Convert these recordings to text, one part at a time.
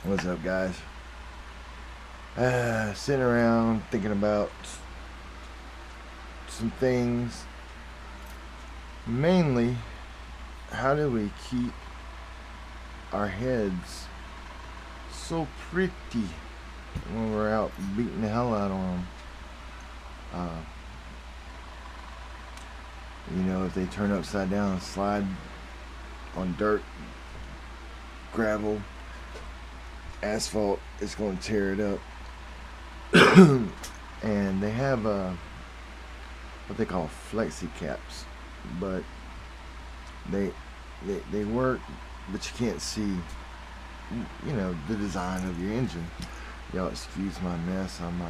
What's up, guys? Sitting around thinking about some things. Mainly, how do we keep our heads so pretty when we're out beating the hell out on them? If they turn upside down and slide on dirt, gravel, asphalt, it's going to tear it up. And they have what they call flexi caps, but they work, but you can't see the design of your engine. Y'all excuse my mess. I'm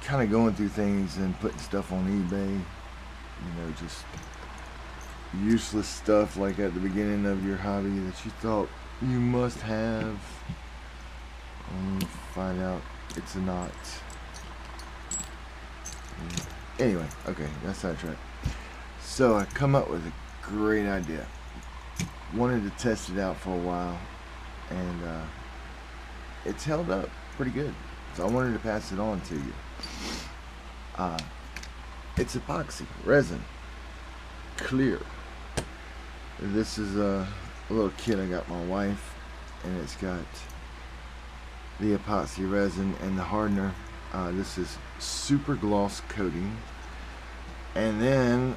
kind of going through things and putting stuff on eBay, just useless stuff like at the beginning of your hobby that you thought you must have, and you find out it's not. Anyway, okay, that's sidetracked. So I come up with a great idea. Wanted to test it out for a while, and it's held up pretty good. So I wanted to pass it on to you. It's epoxy resin, clear. This is a little kit I got my wife, and it's got the epoxy resin and the hardener. This is super gloss coating. And then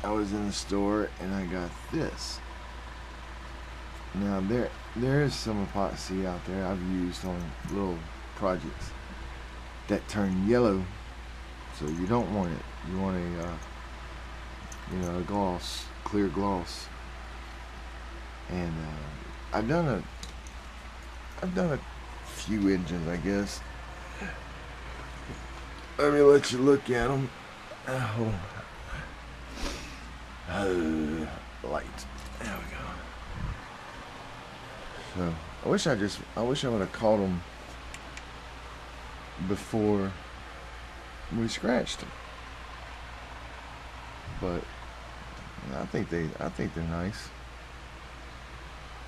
I was in the store and I got this. Now there is some epoxy out there I've used on little projects that turn yellow, so you don't want it. You want a gloss, clear gloss. And I've done a few engines, I guess. Let me let you look at them. Light. There we go. So I wish I would have caught them before we scratched them. But I think they're nice.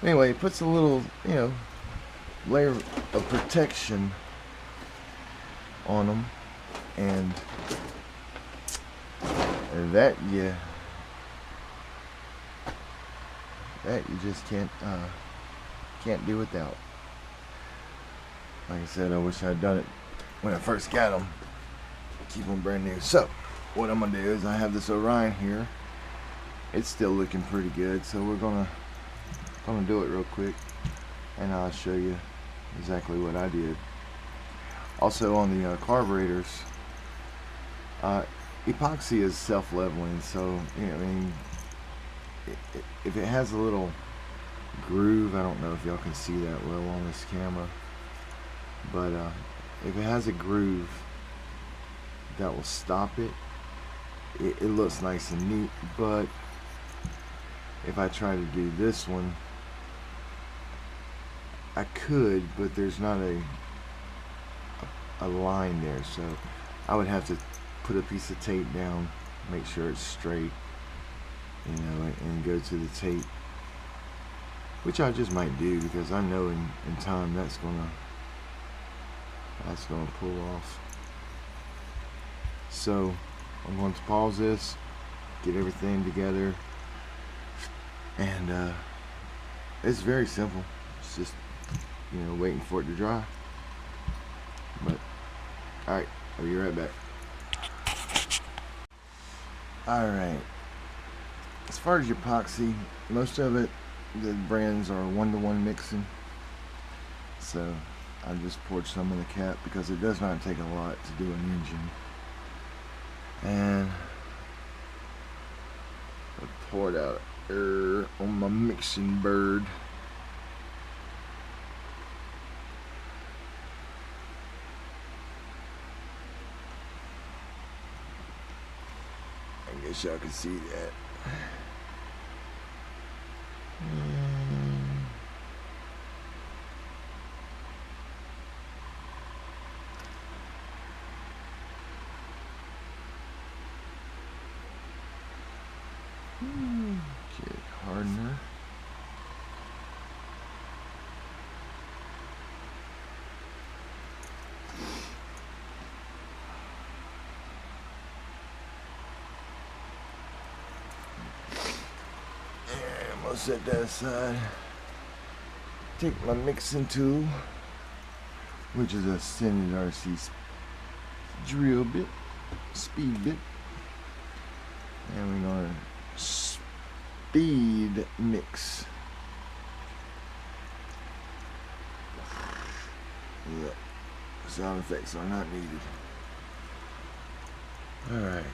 Anyway, it puts a little, layer of protection on them, and that you just can't do without. Like I said, I wish I'd done it when I first got them. Keep them brand new. So what I'm gonna do is I have this Orion here. It's still looking pretty good, so we're gonna do it real quick, and I'll show you exactly what I did. Also on the carburetors, epoxy is self-leveling, so if it has a little groove, I don't know if y'all can see that well on this camera, but if it has a groove that will stop it, it looks nice and neat. But if I try to do this one, I could, but there's not a line there, so I would have to put a piece of tape down, make sure it's straight, and go to the tape, which I just might do, because I know in time that's gonna pull off. So I'm going to pause this, get everything together, and it's very simple. It's just waiting for it to dry. But alright, I'll be right back. Alright, as far as your epoxy, most of it, the brands are 1-to-1 mixing, so I just poured some in the cap because it does not take a lot to do an engine. And I poured out on my mixing bird. I guess y'all can see that. Okay, hardener. I'll set that aside. Take my mixing tool, which is a Standard RC drill bit, speed bit, and we're gonna speed mix. Yep. Sound effects are not needed. Alright.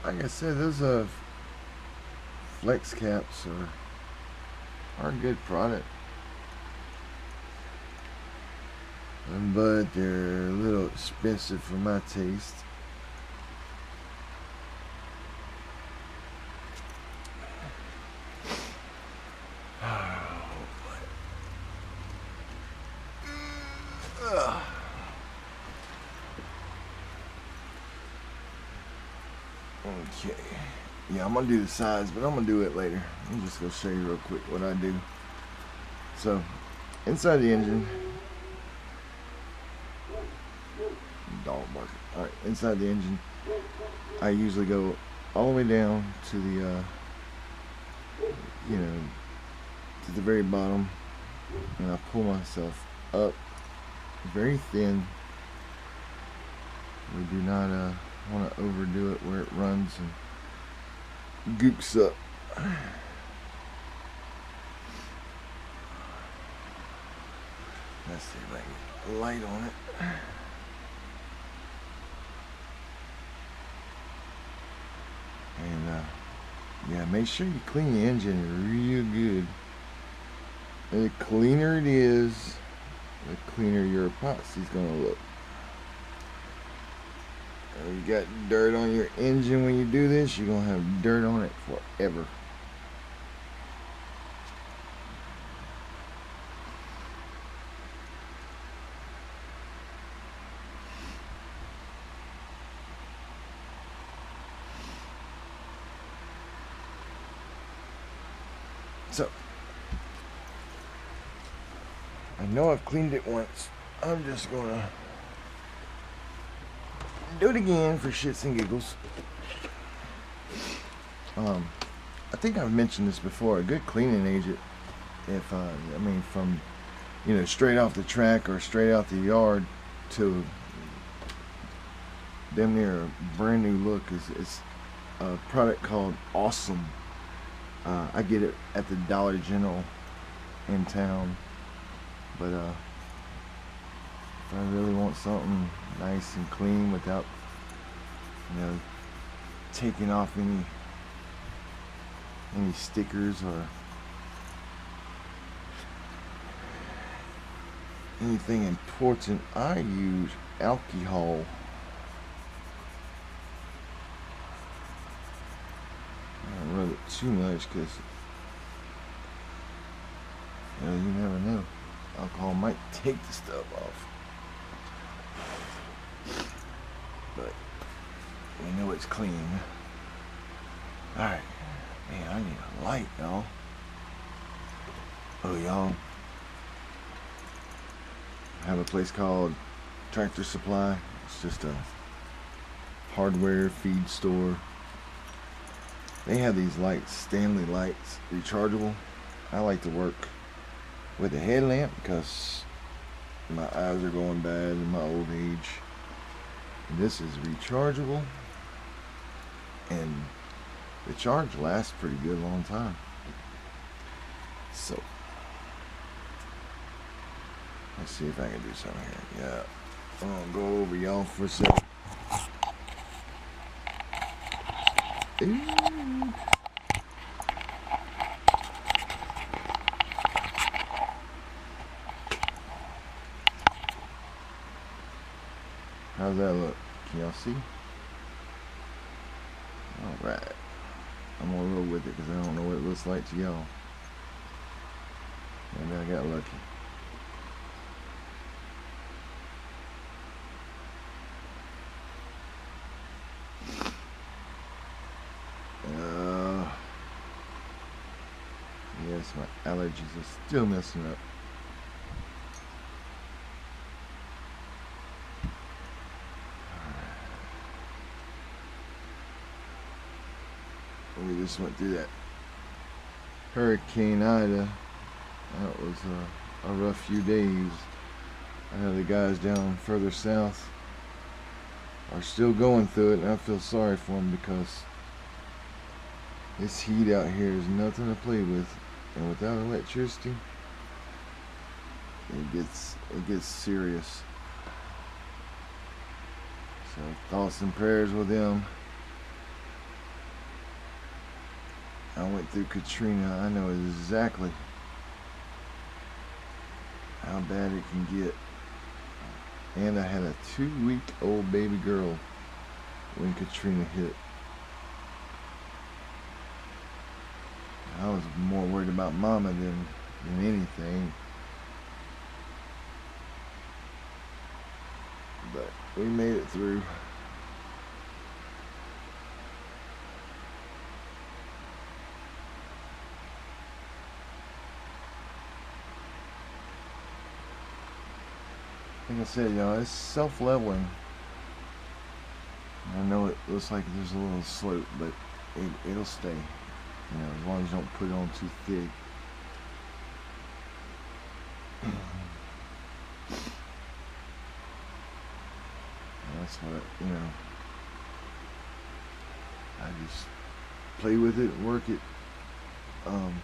Like I said, those flex caps are a good product. But they're a little expensive for my taste. Okay, yeah, I'm gonna do the sides, but I'm gonna do it later. I'm just gonna show you real quick what I do. So, inside the engine, dog barking. All right, inside the engine, I usually go all the way down to the, to the very bottom, and I pull myself up very thin. We do not want to overdo it where it runs and goops up. Let's see if I can get light on it. And yeah, make sure you clean the engine real good. And the cleaner it is, the cleaner your epoxy is going to look. You got dirt on your engine when you do this, you're going to have dirt on it forever. So, I know I've cleaned it once. I'm just going to do it again for shits and giggles. I think I've mentioned this before. A good cleaning agent, if I mean from straight off the track or straight out the yard to damn near a brand new look, is a product called Awesome. I get it at the Dollar General in town, but if I really want something nice and clean without taking off any stickers or anything important, I use alcohol. I don't rub it too much because you never know. Alcohol might take the stuff off. But we know it's clean. Alright. Man, I need a light, y'all. Oh, y'all. I have a place called Tractor Supply. It's just a hardware feed store. They have these lights, Stanley lights, rechargeable. I like to work with a headlamp because my eyes are going bad in my old age. And this is rechargeable, and the charge lasts pretty good long time. So let's see if I can do something here. Yeah, I'm gonna go over y'all for a second. How's that look? Can y'all see? Alright. I'm gonna roll with it because I don't know what it looks like to y'all. Maybe I got lucky. Yes, my allergies are still messing up. we just went through that Hurricane Ida. That was a rough few days. I know the guys down further south are still going through it, and I feel sorry for them because this heat out here is nothing to play with, and without electricity, it gets serious. So thoughts and prayers with them. I went through Katrina. I know exactly how bad it can get. And I had a 2-week-old baby girl when Katrina hit. I was more worried about Mama than anything. But we made it through. Like I said, y'all, it's self-leveling. I know it looks like there's a little slope, but it'll stay. You know, as long as you don't put it on too thick. That's what, you know, I just play with it, work it. I'm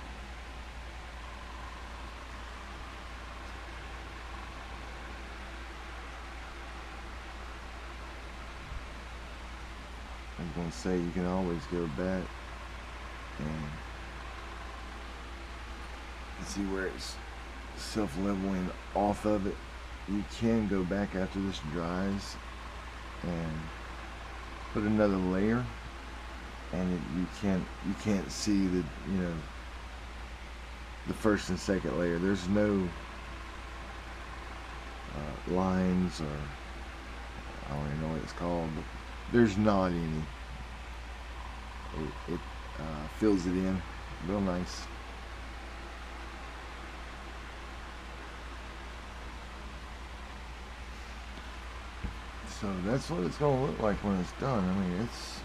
going to say you can always go back and see where it's self-leveling off of it. You can go back after this dries and put another layer, and you can't see the, you know, the first and second layer. There's no lines, or I don't even know what it's called, but there's not any. It fills it in real nice. So that's what it's going to look like when it's done. I mean, it's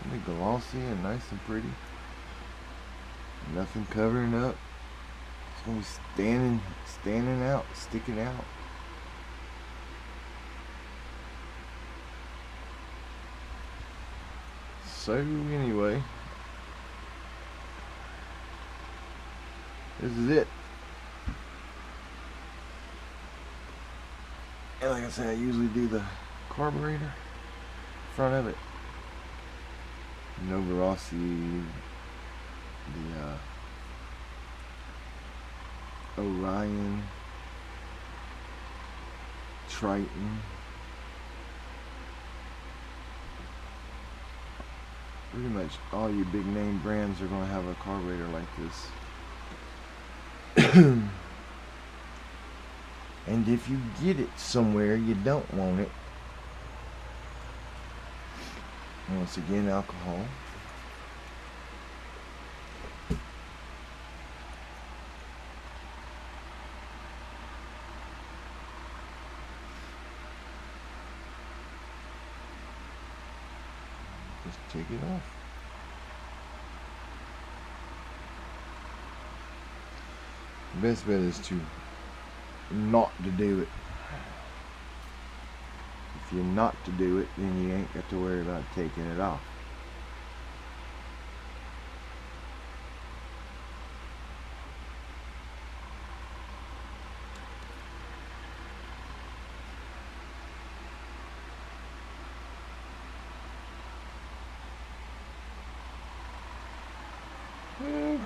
going to be glossy and nice and pretty. Nothing covering up. It's going to be standing out, sticking out. So anyway, this is it. And like I said, I usually do the carburetor, front of it, Novarossi, the Orion, Triton. Pretty much all your big name brands are going to have a carburetor like this. And if you get it somewhere you don't want it, once again, alcohol. Just take it off. The best bet is to not to do it. If you're not to do it, then you ain't got to worry about taking it off.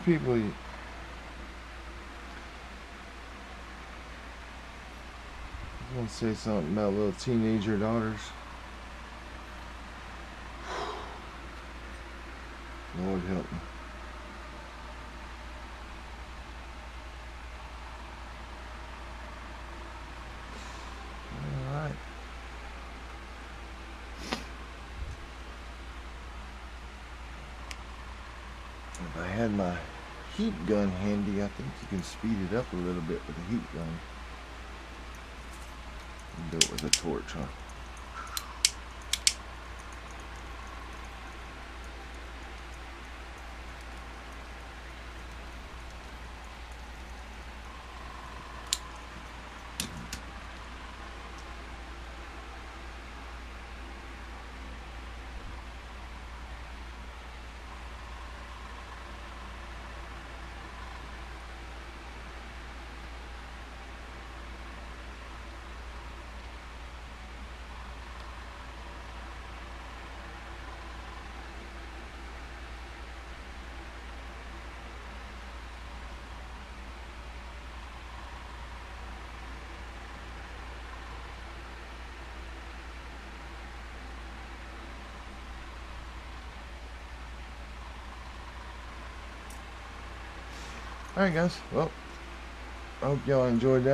People, I'm gonna say something about little teenager daughters. Lord help me. All right. If I had my heat gun handy, I think you can speed it up a little bit with a heat gun. Do it with a torch, huh? Alright guys, well, I hope y'all enjoyed that.